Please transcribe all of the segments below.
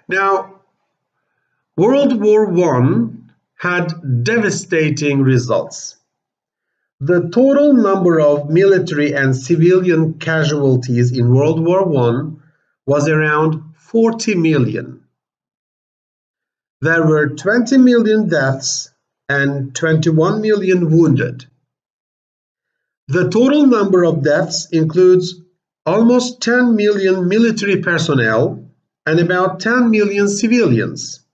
Now, World War I had devastating results. The total number of military and civilian casualties in World War I was around 40 million. There were 20 million deaths and 21 million wounded. The total number of deaths includes almost 10 million military personnel and about 10 million civilians.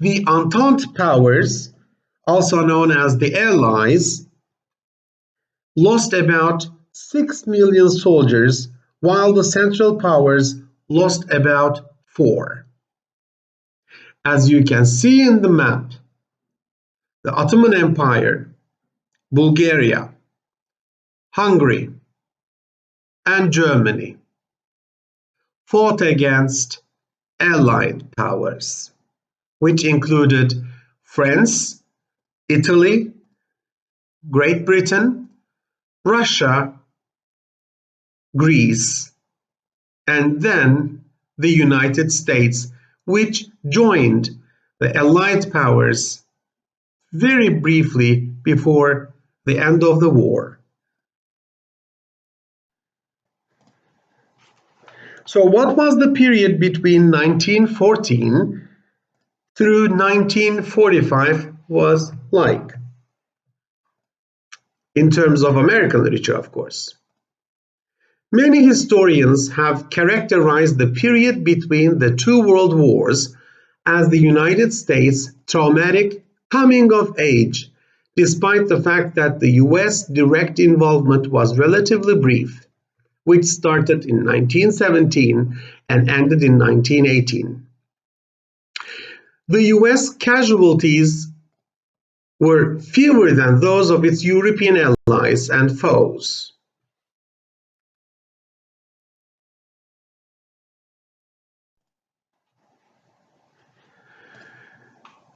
The Entente powers, also known as the Allies, lost about 6 million soldiers, while the Central Powers lost about 4. As you can see in the map, the Ottoman Empire, Bulgaria, Hungary, and Germany fought against Allied powers, which included France, Italy, Great Britain, Russia, Greece, and then the United States, which joined the Allied powers very briefly before the end of the war. So what was the period between 1914 through 1945 was like? In terms of American literature, of course. Many historians have characterized the period between the two world wars as the United States' traumatic coming of age, despite the fact that the US direct involvement was relatively brief, which started in 1917 and ended in 1918. The US casualties were fewer than those of its European allies and foes.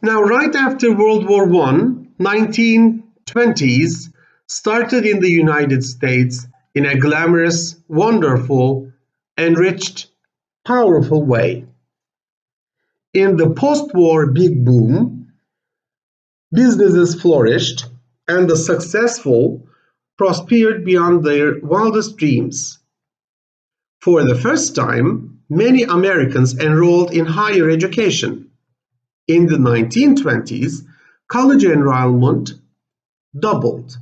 Now, right after World War I, 1920s started in the United States in a glamorous, wonderful, enriched, powerful way. In the post-war big boom, businesses flourished and the successful prospered beyond their wildest dreams. For the first time, many Americans enrolled in higher education. In the 1920s, college enrollment doubled.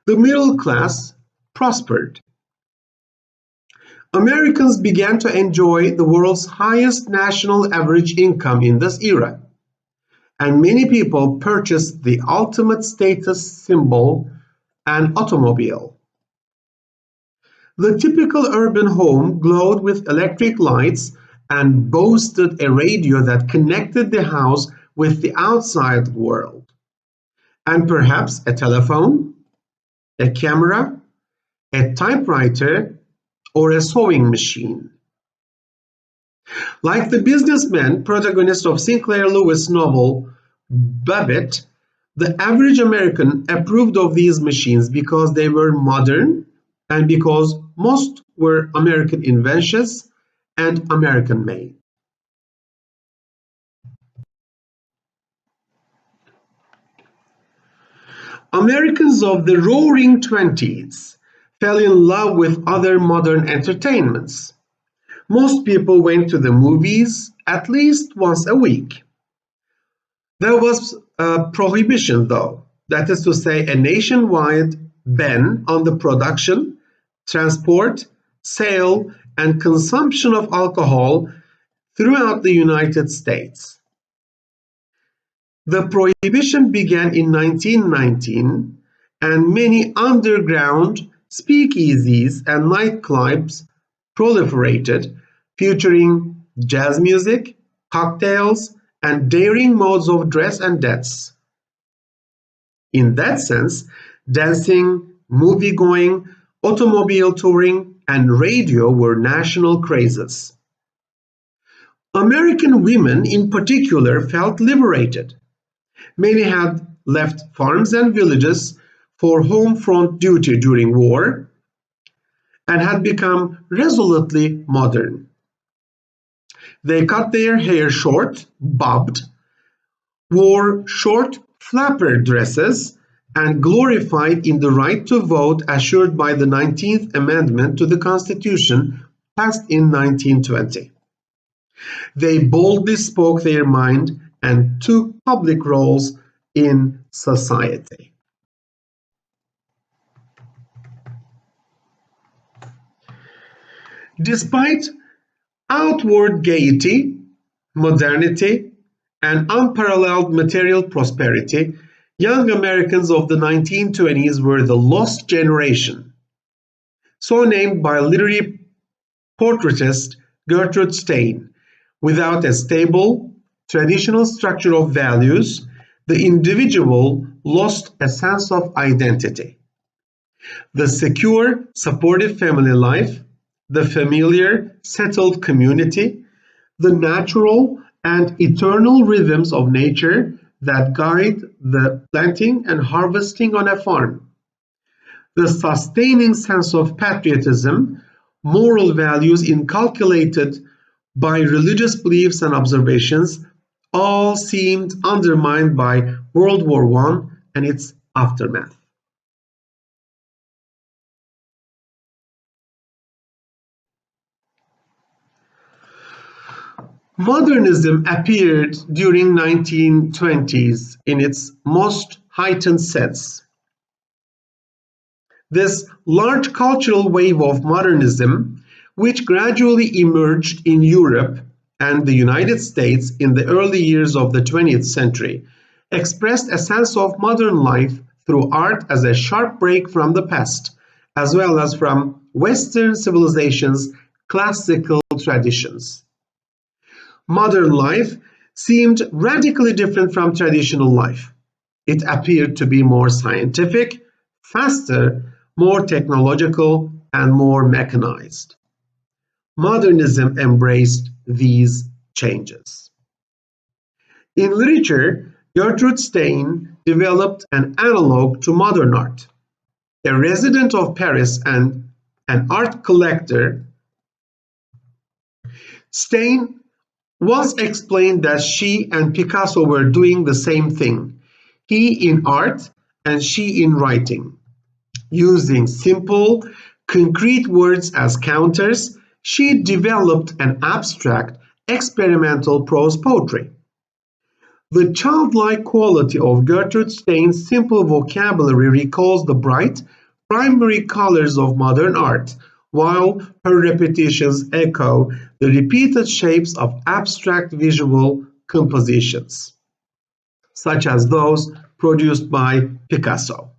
The middle class prospered. Americans began to enjoy the world's highest national average income in this era, and many people purchased the ultimate status symbol, an automobile. The typical urban home glowed with electric lights and boasted a radio that connected the house with the outside world, and perhaps a telephone, a camera, a typewriter, or a sewing machine. Like the businessman protagonist of Sinclair Lewis' novel Babbitt, the average American approved of these machines because they were modern and because most were American inventions and American-made. Americans of the Roaring Twenties fell in love with other modern entertainments. Most people went to the movies at least once a week. There was a prohibition, though, that is to say, a nationwide ban on the production, transport, sale, and consumption of alcohol throughout the United States. The prohibition began in 1919, and many underground speakeasies and nightclubs proliferated, featuring jazz music, cocktails, and daring modes of dress and dance. In that sense, dancing, movie-going, automobile touring, and radio were national crazes. American women in particular felt liberated. Many had left farms and villages for home front duty during war and had become resolutely modern. They cut their hair short, bobbed, wore short flapper dresses, and gloried in the right to vote assured by the 19th Amendment to the Constitution passed in 1920. They boldly spoke their mind and took public roles in society. Despite outward gaiety, modernity, and unparalleled material prosperity, young Americans of the 1920s were the lost generation, so named by literary portraitist Gertrude Stein. Without a stable, traditional structure of values, the individual lost a sense of identity. The secure, supportive family life, the familiar, settled community, the natural and eternal rhythms of nature that guide the planting and harvesting on a farm, the sustaining sense of patriotism, moral values inculcated by religious beliefs and observations, all seemed undermined by World War I and its aftermath. Modernism appeared during 1920s in its most heightened sense. This large cultural wave of modernism, which gradually emerged in Europe and the United States in the early years of the 20th century, expressed a sense of modern life through art as a sharp break from the past, as well as from Western civilization's classical traditions. Modern life seemed radically different from traditional life. It appeared to be more scientific, faster, more technological, and more mechanized. Modernism embraced these changes. In literature, Gertrude Stein developed an analog to modern art. A resident of Paris and an art collector, Stein once explained that she and Picasso were doing the same thing, he in art and she in writing. Using simple, concrete words as counters, she developed an abstract, experimental prose poetry. The childlike quality of Gertrude Stein's simple vocabulary recalls the bright, primary colors of modern art, while her repetitions echo the repeated shapes of abstract visual compositions, such as those produced by Picasso.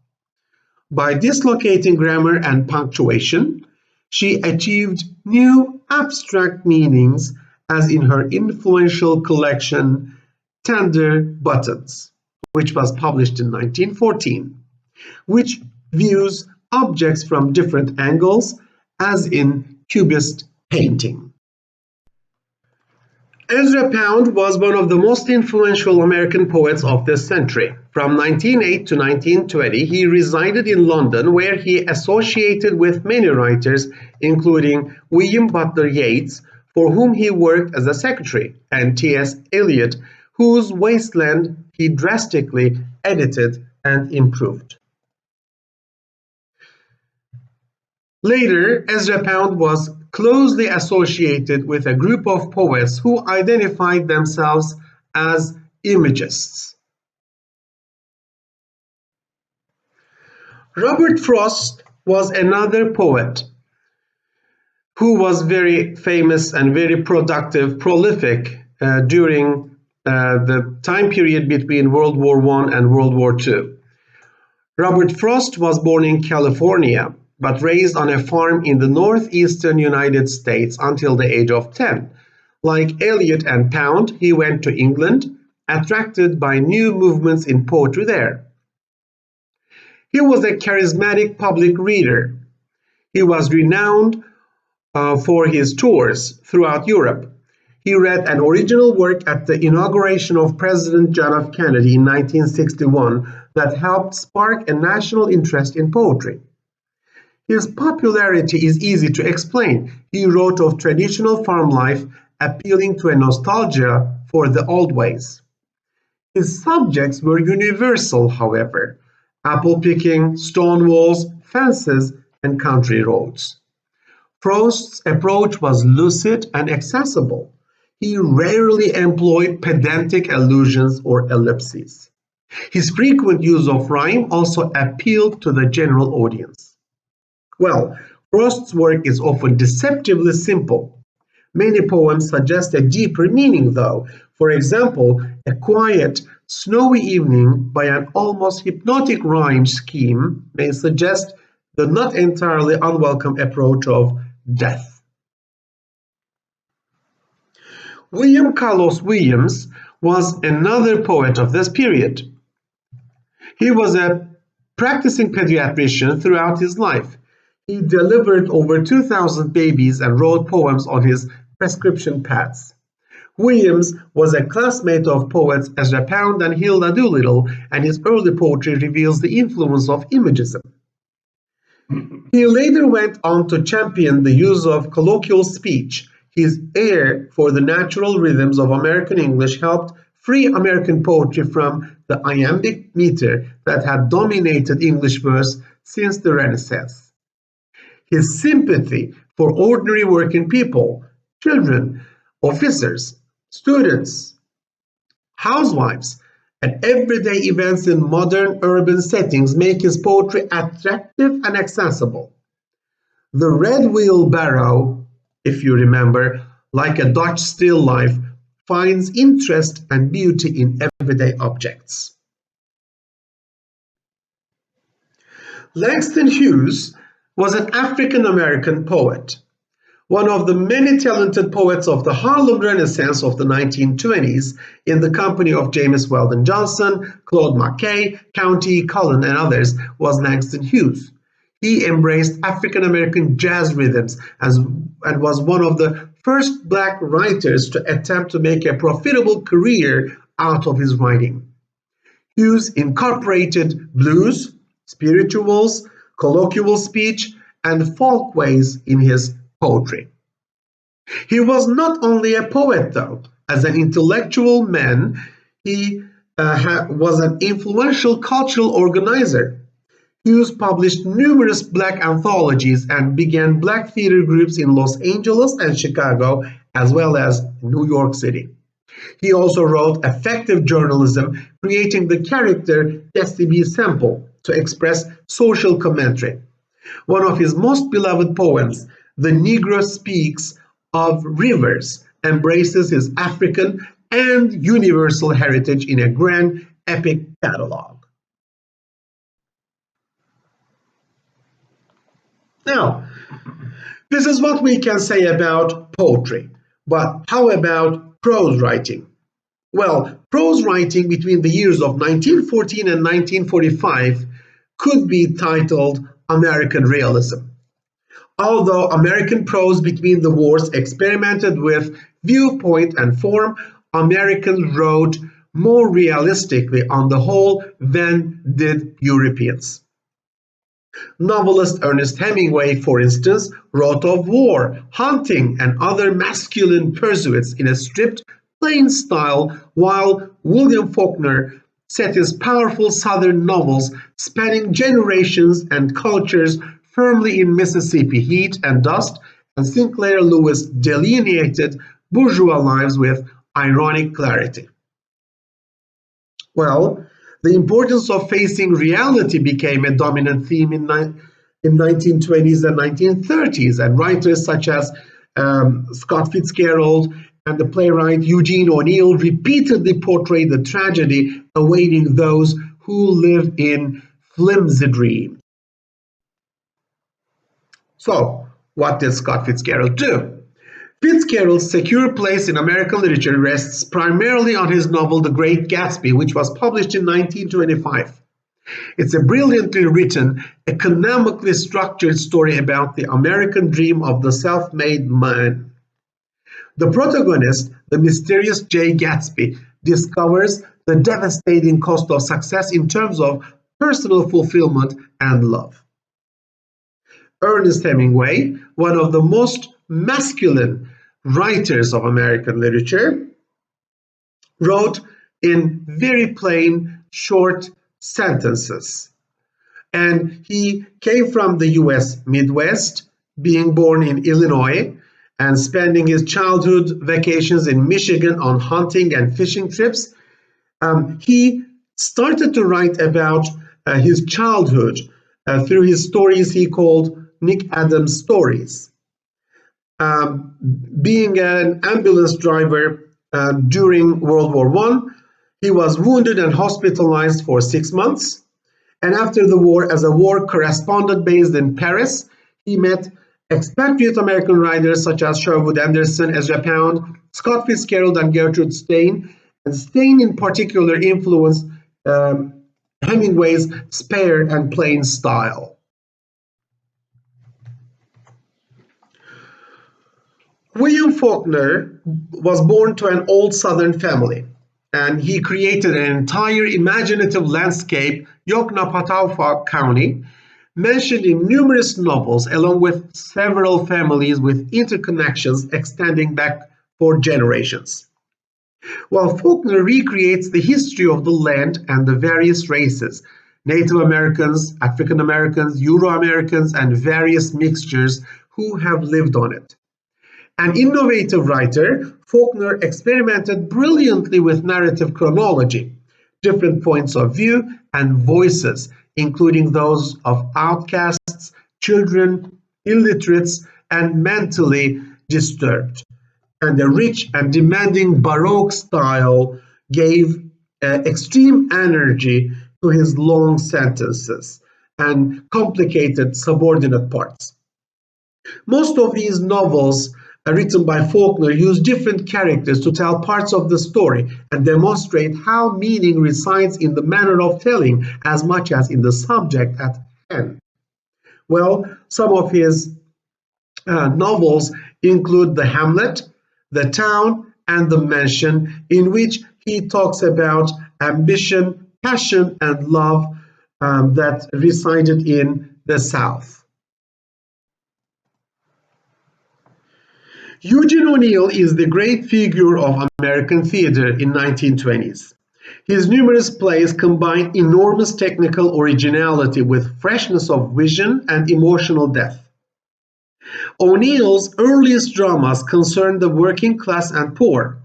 By dislocating grammar and punctuation, she achieved new abstract meanings, as in her influential collection Tender Buttons, which was published in 1914, which views objects from different angles, as in Cubist painting. Ezra Pound was one of the most influential American poets of this century. From 1908 to 1920, he resided in London, where he associated with many writers, including William Butler Yeats, for whom he worked as a secretary, and T.S. Eliot, whose Wasteland he drastically edited and improved. Later, Ezra Pound was closely associated with a group of poets who identified themselves as imagists. Robert Frost was another poet who was very famous and very productive, prolific during the time period between World War I and World War II. Robert Frost was born in California, but raised on a farm in the northeastern United States until the age of 10. Like Eliot and Pound, he went to England, attracted by new movements in poetry there. He was a charismatic public reader. He was renowned for his tours throughout Europe. He read an original work at the inauguration of President John F. Kennedy in 1961 that helped spark a national interest in poetry. His popularity is easy to explain. He wrote of traditional farm life appealing to a nostalgia for the old ways. His subjects were universal, however: apple picking, stone walls, fences, and country roads. Prost's approach was lucid and accessible. He rarely employed pedantic allusions or ellipses. His frequent use of rhyme also appealed to the general audience. Well, Prost's work is often deceptively simple. Many poems suggest a deeper meaning, though. For example, A Quiet, Snowy Evening by an almost hypnotic rhyme scheme may suggest the not entirely unwelcome approach of death. William Carlos Williams was another poet of this period. He was a practicing pediatrician throughout his life. He delivered over 2,000 babies and wrote poems on his prescription pads. Williams was a classmate of poets Ezra Pound and Hilda Doolittle, and his early poetry reveals the influence of imagism. He later went on to champion the use of colloquial speech. His ear for the natural rhythms of American English helped free American poetry from the iambic meter that had dominated English verse since the Renaissance. His sympathy for ordinary working people, children, officers, students, housewives, and everyday events in modern urban settings make his poetry attractive and accessible. The red wheelbarrow, if you remember, like a Dutch still life, finds interest and beauty in everyday objects. Langston Hughes was an African-American poet, one of the many talented poets of the Harlem Renaissance of the 1920s, in the company of James Weldon Johnson, Claude McKay, Countee Cullen, and others, was Langston Hughes. He embraced African-American jazz rhythms and was one of the first Black writers to attempt to make a profitable career out of his writing. Hughes incorporated blues, spirituals, colloquial speech, and folkways in his poetry. He was not only a poet, though. As an intellectual man, he was an influential cultural organizer. Hughes published numerous Black anthologies and began Black theater groups in Los Angeles and Chicago, as well as New York City. He also wrote effective journalism, creating the character Jesse B. Semple to express social commentary. One of his most beloved poems, The Negro Speaks of Rivers, embraces his African and universal heritage in a grand epic catalog. Now, this is what we can say about poetry, but how about prose writing? Well, prose writing between the years of 1914 and 1945 could be titled American realism. Although American prose between the wars experimented with viewpoint and form, Americans wrote more realistically on the whole than did Europeans. Novelist Ernest Hemingway, for instance, wrote of war, hunting, and other masculine pursuits in a stripped, plain style, while William Faulkner set his powerful Southern novels spanning generations and cultures firmly in Mississippi heat and dust, and Sinclair Lewis delineated bourgeois lives with ironic clarity. Well, the importance of facing reality became a dominant theme in 1920s and 1930s, and writers such as Scott Fitzgerald and the playwright Eugene ONeill repeatedly portrayed the tragedy awaiting those who live in flimsy dreams. So, what did Scott Fitzgerald do? Fitzgerald's secure place in American literature rests primarily on his novel The Great Gatsby, which was published in 1925. It's a brilliantly written, economically structured story about the American dream of the self-made man. The protagonist, the mysterious J. Gatsby, discovers the devastating cost of success in terms of personal fulfillment and love. Ernest Hemingway, one of the most masculine writers of American literature, wrote in very plain, short sentences. And he came from the US Midwest, being born in Illinois and spending his childhood vacations in Michigan on hunting and fishing trips. He started to write about his childhood through his stories he called Nick Adams stories. Being an ambulance driver during World War I, he was wounded and hospitalized for 6 months. And after the war, as a war correspondent based in Paris, he met expatriate American writers such as Sherwood Anderson, Ezra Pound, Scott Fitzgerald, and Gertrude Stein. And Stein in particular influenced Hemingway's spare and plain style. William Faulkner was born to an old Southern family, and he created an entire imaginative landscape, Yoknapatawpha County, mentioned in numerous novels, along with several families with interconnections extending back for generations. While Faulkner recreates the history of the land and the various races, Native Americans, African Americans, Euro-Americans, and various mixtures who have lived on it. An innovative writer, Faulkner experimented brilliantly with narrative chronology, different points of view, and voices, including those of outcasts, children, illiterates, and mentally disturbed. And the rich and demanding Baroque style gave extreme energy to his long sentences and complicated subordinate parts. Most of these novels written by Faulkner use different characters to tell parts of the story and demonstrate how meaning resides in the manner of telling as much as in the subject at hand. Well, some of his novels include The Hamlet, The Town, and The Mansion, in which he talks about ambition, passion, and love that resided in the South. Eugene ONeill is the great figure of American theater in 1920s. His numerous plays combine enormous technical originality with freshness of vision and emotional depth. ONeill's earliest dramas concern the working class and poor.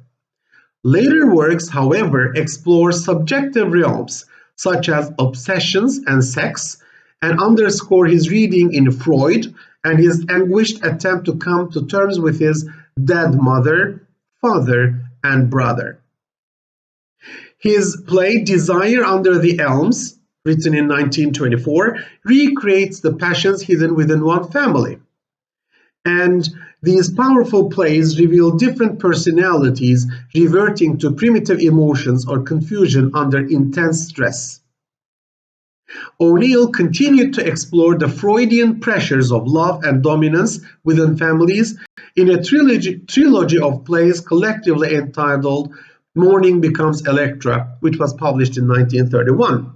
Later works, however, explore subjective realms such as obsessions and sex, and underscore his reading in Freud and his anguished attempt to come to terms with his dead mother, father, and brother. His play Desire Under the Elms, written in 1924, recreates the passions hidden within one family. And these powerful plays reveal different personalities reverting to primitive emotions or confusion under intense stress. ONeill continued to explore the Freudian pressures of love and dominance within families in a trilogy of plays collectively entitled Morning Becomes Electra, which was published in 1931.